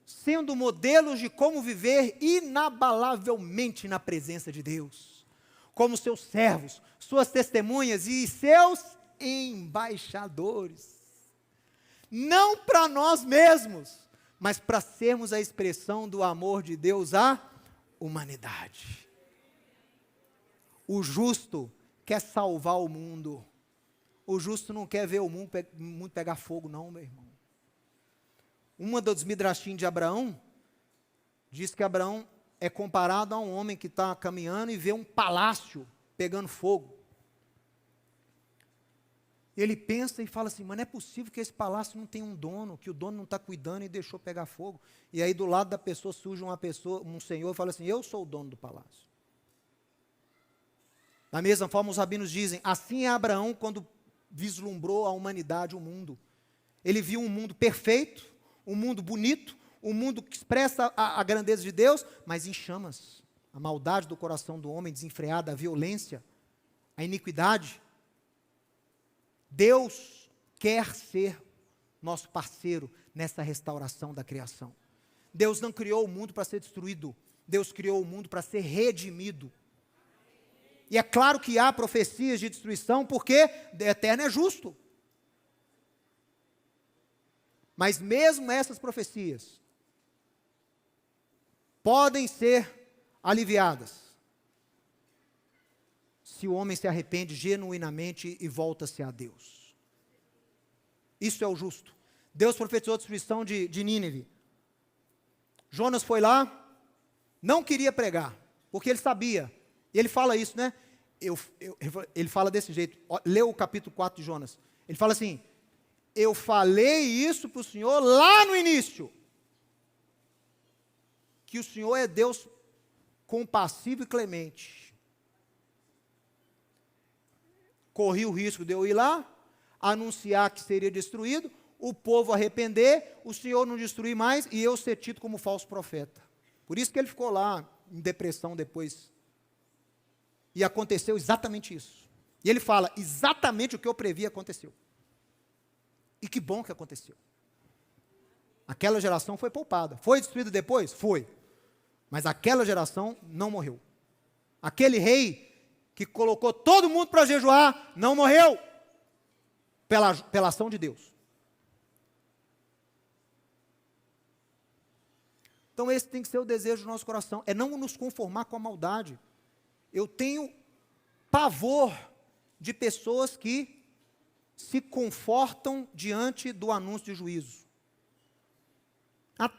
sendo modelos de como viver inabalavelmente na presença de Deus, como seus servos, suas testemunhas e seus embaixadores. Não para nós mesmos, mas para sermos a expressão do amor de Deus à humanidade. O justo quer salvar o mundo. O justo não quer ver o mundo pegar fogo, não, meu irmão. Uma dos midrashim de Abraão diz que Abraão é comparado a um homem que está caminhando e vê um palácio pegando fogo. Ele pensa e fala assim, mas não é possível que esse palácio não tenha um dono, que o dono não está cuidando e deixou pegar fogo. E aí do lado da pessoa surge um senhor e fala assim, eu sou o dono do palácio. Da mesma forma os rabinos dizem, assim é Abraão quando vislumbrou a humanidade, o mundo. Ele viu um mundo perfeito, um mundo bonito, um mundo que expressa a grandeza de Deus, mas em chamas. A maldade do coração do homem desenfreada, a violência, a iniquidade. Deus quer ser nosso parceiro nessa restauração da criação. Deus não criou o mundo para ser destruído. Deus criou o mundo para ser redimido. E é claro que há profecias de destruição, porque o Eterno é justo. Mas mesmo essas profecias, podem ser aliviadas se o homem se arrepende genuinamente e volta-se a Deus. Isso é o justo. Deus profetizou a destruição de Nínive. Jonas foi lá, não queria pregar, porque ele sabia. E ele fala isso, né? Ele fala desse jeito. Lê o capítulo 4 de Jonas. Ele fala assim: eu falei isso para o Senhor lá no início, que o Senhor é Deus compassivo e clemente. Corri o risco de eu ir lá, anunciar que seria destruído, o povo arrepender, o Senhor não destruir mais e eu ser tido como falso profeta. Por isso que ele ficou lá em depressão depois. E aconteceu exatamente isso. E ele fala: exatamente o que eu previ aconteceu. E que bom que aconteceu. Aquela geração foi poupada. Foi destruída depois? Foi. Mas aquela geração não morreu. Aquele rei que colocou todo mundo para jejuar não morreu. Pela ação de Deus. Então esse tem que ser o desejo do nosso coração. É não nos conformar com a maldade. Eu tenho pavor de pessoas que se confortam diante do anúncio de juízo.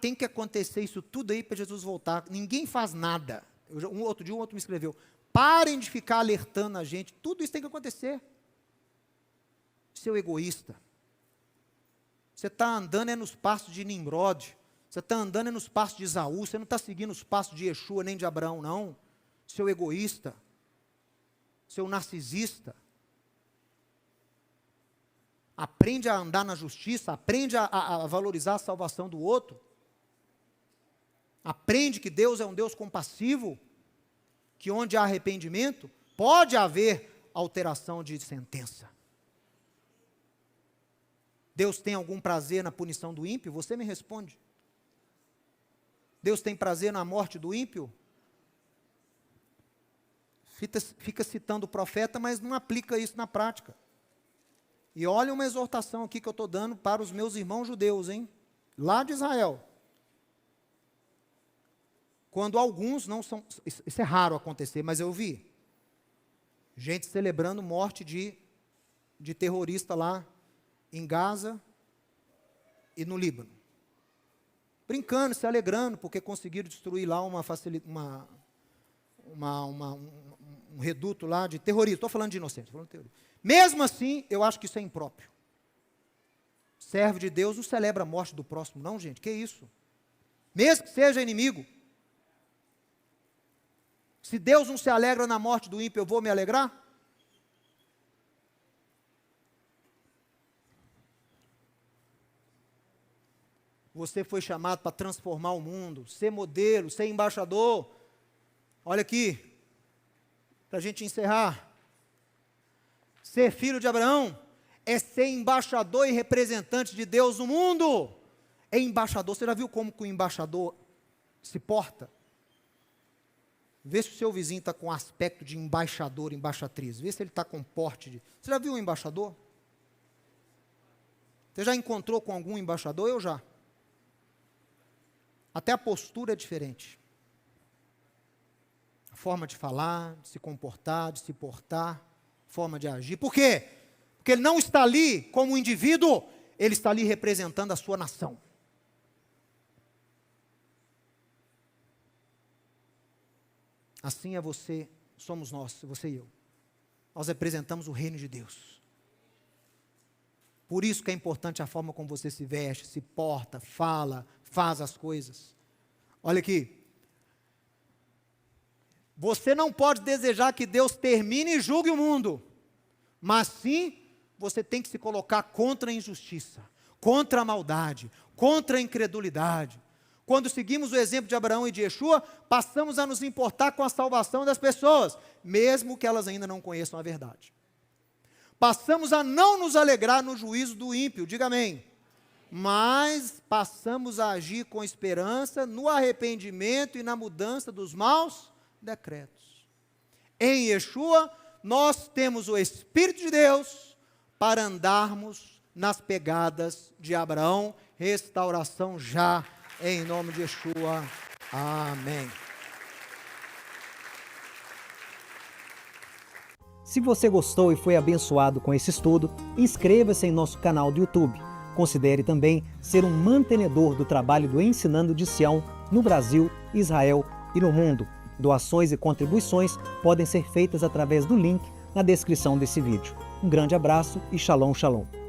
Tem que acontecer isso tudo aí para Jesus voltar. Ninguém faz nada. Outro dia um outro me escreveu: parem de ficar alertando a gente. Tudo isso tem que acontecer. Seu egoísta. Você está andando nos passos de Nimrod. Você está andando nos passos de Esaú. Você não está seguindo os passos de Yeshua nem de Abraão, não. Seu egoísta. Seu narcisista. Aprende a andar na justiça. Aprende a valorizar a salvação do outro. Aprende que Deus é um Deus compassivo, que onde há arrependimento, pode haver alteração de sentença. Deus tem algum prazer na punição do ímpio? Você me responde. Deus tem prazer na morte do ímpio? Fica citando o profeta, mas não aplica isso na prática. E olha uma exortação aqui que eu estou dando para os meus irmãos judeus, hein? Lá de Israel. Quando alguns não são... Isso é raro acontecer, mas eu vi. Gente celebrando morte de terrorista lá em Gaza e no Líbano. Brincando, se alegrando, porque conseguiram destruir lá um reduto lá de terrorismo. Estou falando de inocente, estou falando de terrorismo. Mesmo assim, eu acho que isso é impróprio. Servo de Deus não celebra a morte do próximo, não, gente, que isso? Mesmo que seja inimigo. Se Deus não se alegra na morte do ímpio, eu vou me alegrar? Você foi chamado para transformar o mundo, ser modelo, ser embaixador. Olha aqui, para a gente encerrar. Ser filho de Abraão é ser embaixador e representante de Deus no mundo. É embaixador. Você já viu como que o embaixador se porta? Vê se o seu vizinho está com aspecto de embaixador, embaixatriz. Vê se ele está com porte de... Você já viu um embaixador? Você já encontrou com algum embaixador? Eu já. Até a postura é diferente. A forma de falar, de se comportar, de se portar, forma de agir. Por quê? Porque ele não está ali como um indivíduo, ele está ali representando a sua nação. Assim é você, somos nós, você e eu. Nós representamos o reino de Deus. Por isso que é importante a forma como você se veste, se porta, fala, faz as coisas. Olha aqui. Você não pode desejar que Deus termine e julgue o mundo. Mas sim, você tem que se colocar contra a injustiça, contra a maldade, contra a incredulidade. Quando seguimos o exemplo de Abraão e de Yeshua, passamos a nos importar com a salvação das pessoas, mesmo que elas ainda não conheçam a verdade. Passamos a não nos alegrar no juízo do ímpio, diga amém. Mas passamos a agir com esperança no arrependimento e na mudança dos maus decretos. Em Yeshua, nós temos o Espírito de Deus para andarmos nas pegadas de Abraão. Restauração já, em nome de Yeshua. Amém. Se você gostou e foi abençoado com esse estudo, inscreva-se em nosso canal do YouTube. Considere também ser um mantenedor do trabalho do Ensinando de Sião no Brasil, Israel e no mundo. Doações e contribuições podem ser feitas através do link na descrição desse vídeo. Um grande abraço e shalom, shalom.